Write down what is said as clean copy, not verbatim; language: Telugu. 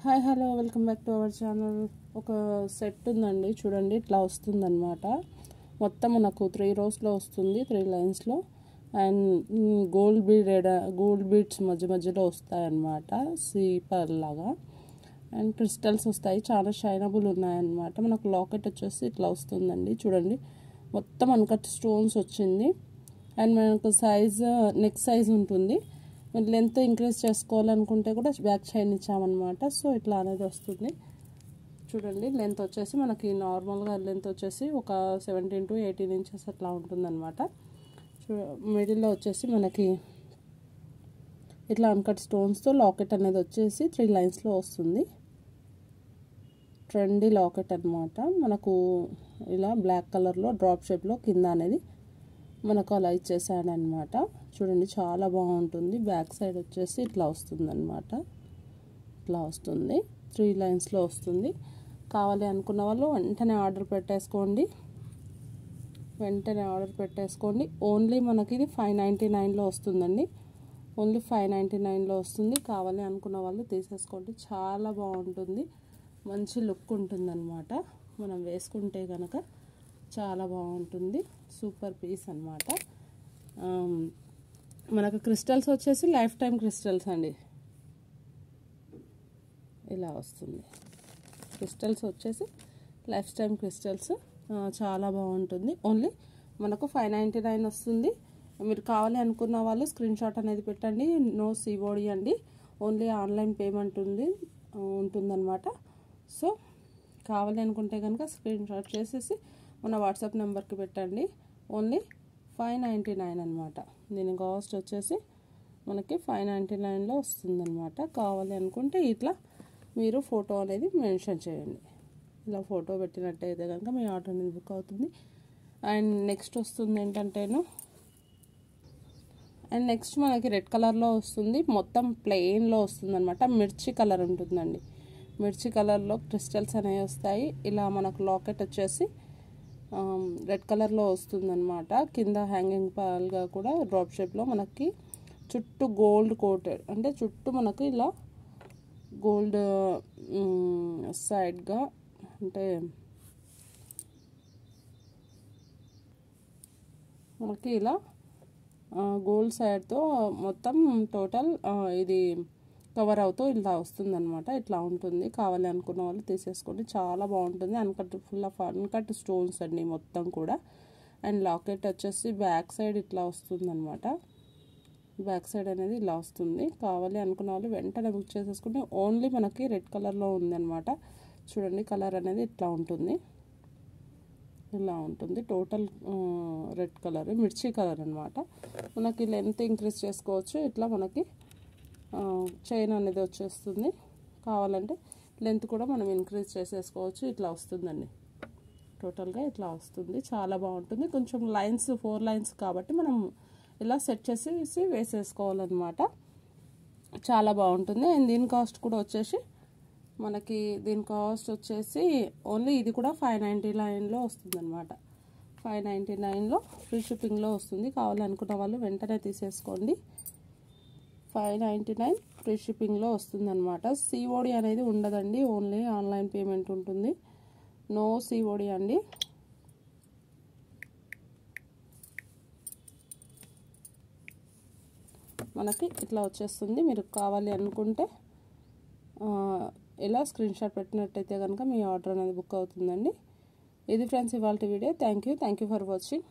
Hi hello welcome back to our channel. ఒక సెట్ ఉందండి, చూడండి ఇట్లా వస్తుందన్నమాట. మొత్తం నాకు 3 rows వస్తుంది, 3 lines అండ్ గోల్డ్ బీడ్స్ మధ్య మధ్యలో వస్తాయన్నమాట, సీపర్ లాగా. అండ్ క్రిస్టల్స్ వస్తాయి, చాలా షైనబుల్ ఉన్నాయన్నమాట. మనకు లాకెట్ వచ్చేసి ఇట్లా వస్తుందండి, చూడండి మొత్తం అన్కట్ స్టోన్స్ వచ్చింది. అండ్ మనకు నెక్ సైజ్ ఉంటుంది. లెంత్ ఇంక్రీజ్ చేసుకోవాలనుకుంటే కూడా బ్యాక్ చైన్ ఇచ్చామన్నమాట. సో ఇట్లా అనేది వస్తుంది, చూడండి. లెంత్ వచ్చేసి మనకి నార్మల్గా లెంత్ వచ్చేసి ఒక 17 to 18 inches అట్లా ఉంటుందన్నమాట. మిడిల్లో వచ్చేసి మనకి ఇట్లా అన్కట్ స్టోన్స్తో లాకెట్ అనేది వచ్చేసి 3 linesలో వస్తుంది. ట్రెండీ లాకెట్ అనమాట. మనకు ఇలా బ్లాక్ కలర్లో డ్రాప్ షేప్లో కింద అనేది మనకు అలా ఇచ్చేసాడనమాట. చూడండి చాలా బాగుంటుంది. బ్యాక్ సైడ్ వచ్చేసి ఇట్లా వస్తుంది అనమాట, ఇట్లా వస్తుంది. 3 linesలో వస్తుంది. కావాలి అనుకున్న వాళ్ళు వెంటనే ఆర్డర్ పెట్టేసుకోండి. ఓన్లీ మనకి ఇది 599లో వస్తుందండి. ఓన్లీ 599లో వస్తుంది. కావాలి అనుకున్న వాళ్ళు తీసేసుకోండి. చాలా బాగుంటుంది, మంచి లుక్ ఉంటుంది అనమాట. మనం వేసుకుంటే కనుక చాలా బాగుంటుంది. సూపర్ పీస్ అనమాట. మనకు క్రిస్టల్స్ వచ్చేసి లైఫ్ టైం క్రిస్టల్స్ అండి, ఇలా వస్తుంది. క్రిస్టల్స్ వచ్చేసి లైఫ్ టైం క్రిస్టల్స్, చాలా బాగుంటుంది. ఓన్లీ మనకు 599 వస్తుంది. మీరు కావాలి అనుకున్న వాళ్ళు స్క్రీన్ షాట్ అనేది పెట్టండి. నో సిఓడి అండి, ఓన్లీ ఆన్లైన్ పేమెంట్ ఉంటుందన్నమాట. సో కావాలి అనుకుంటే కనుక స్క్రీన్ షాట్ చేసేసి మన వాట్సాప్ నెంబర్కి పెట్టండి. ఓన్లీ 599 అనమాట. దీని కాస్ట్ వచ్చేసి మనకి 599లో వస్తుందన్నమాట. కావాలి అనుకుంటే ఇట్లా మీరు ఫోటో అనేది మెన్షన్ చేయండి. ఇలా ఫోటో పెట్టినట్టయితే కనుక మీ ఆర్డర్ అనేది బుక్ అవుతుంది. అండ్ నెక్స్ట్ వస్తుంది ఏంటంటేను, అండ్ నెక్స్ట్ మనకి రెడ్ కలర్లో వస్తుంది. మొత్తం ప్లెయిన్లో వస్తుంది అనమాట. మిర్చి కలర్ ఉంటుందండి. మిర్చి కలర్లో క్రిస్టల్స్ అనేవి వస్తాయి. ఇలా మనకు లాకెట్ వచ్చేసి రెడ్ కలర్లో వస్తుందన్నమాట. కింద హ్యాంగింగ్ పాల్గా కూడా డ్రాప్ షేప్లో మనకి చుట్టూ గోల్డ్ కోటెడ్, అంటే చుట్టూ మనకు ఇలా గోల్డ్ సైడ్గా, అంటే మనకి ఇలా గోల్డ్ సైడ్తో మొత్తం టోటల్ ఇది కవర్ అవుతూ ఇలా వస్తుందన్నమాట. ఇట్లా ఉంటుంది. కావాలి అనుకున్న వాళ్ళు తీసేసుకోండి. చాలా బాగుంటుంది. ఫుల్ ఆఫ్ అన్కట్ స్టోన్స్ అండి మొత్తం కూడా. అండ్ లాకెట్ వచ్చేసి బ్యాక్ సైడ్ ఇట్లా వస్తుందన్నమాట. బ్యాక్ సైడ్ అనేది ఇలా వస్తుంది. కావాలి అనుకున్న వాళ్ళు వెంటనే బుక్ చేసేసుకుంటే ఓన్లీ మనకి రెడ్ కలర్లో ఉందన్నమాట. చూడండి కలర్ అనేది ఇట్లా ఉంటుంది, ఇలా ఉంటుంది. టోటల్ రెడ్ కలర్, మిర్చి కలర్ అనమాట. మనకి లెంత్ ఇంక్రీజ్ చేసుకోవచ్చు. ఇట్లా మనకి చైన్ అనేది వచ్చేస్తుంది. కావాలంటే లెంత్ కూడా మనం ఇంక్రీజ్ చేసేసుకోవచ్చు. ఇట్లా వస్తుందండి, టోటల్గా ఇట్లా వస్తుంది. చాలా బాగుంటుంది. కొంచెం లైన్స్ 4 lines కాబట్టి మనం ఇలా సెట్ చేసి వేసేసుకోవాలన్నమాట. చాలా బాగుంటుంది. అండ్ దీని కాస్ట్ కూడా వచ్చేసి మనకి ఓన్లీ ఇది కూడా 599లో వస్తుంది అనమాట. 599లో ఫ్రీ షిప్పింగ్లో వస్తుంది. కావాలనుకున్న వాళ్ళు వెంటనే తీసేసుకోండి. 599 ఫ్రీ షిప్పింగ్లో వస్తుంది అనమాట. సిఓడి అనేది ఉండదండి, ఓన్లీ ఆన్లైన్ పేమెంట్ ఉంటుంది. నో సిఓడి అండి. మనకి ఇట్లా వచ్చేస్తుంది. మీరు కావాలి అనుకుంటే ఇలా స్క్రీన్ షాట్ పెట్టినట్టయితే కనుక మీ ఆర్డర్ అనేది బుక్ అవుతుందండి. ఇది ఫ్రెండ్స్ ఇవాళ video. Thank you for watching.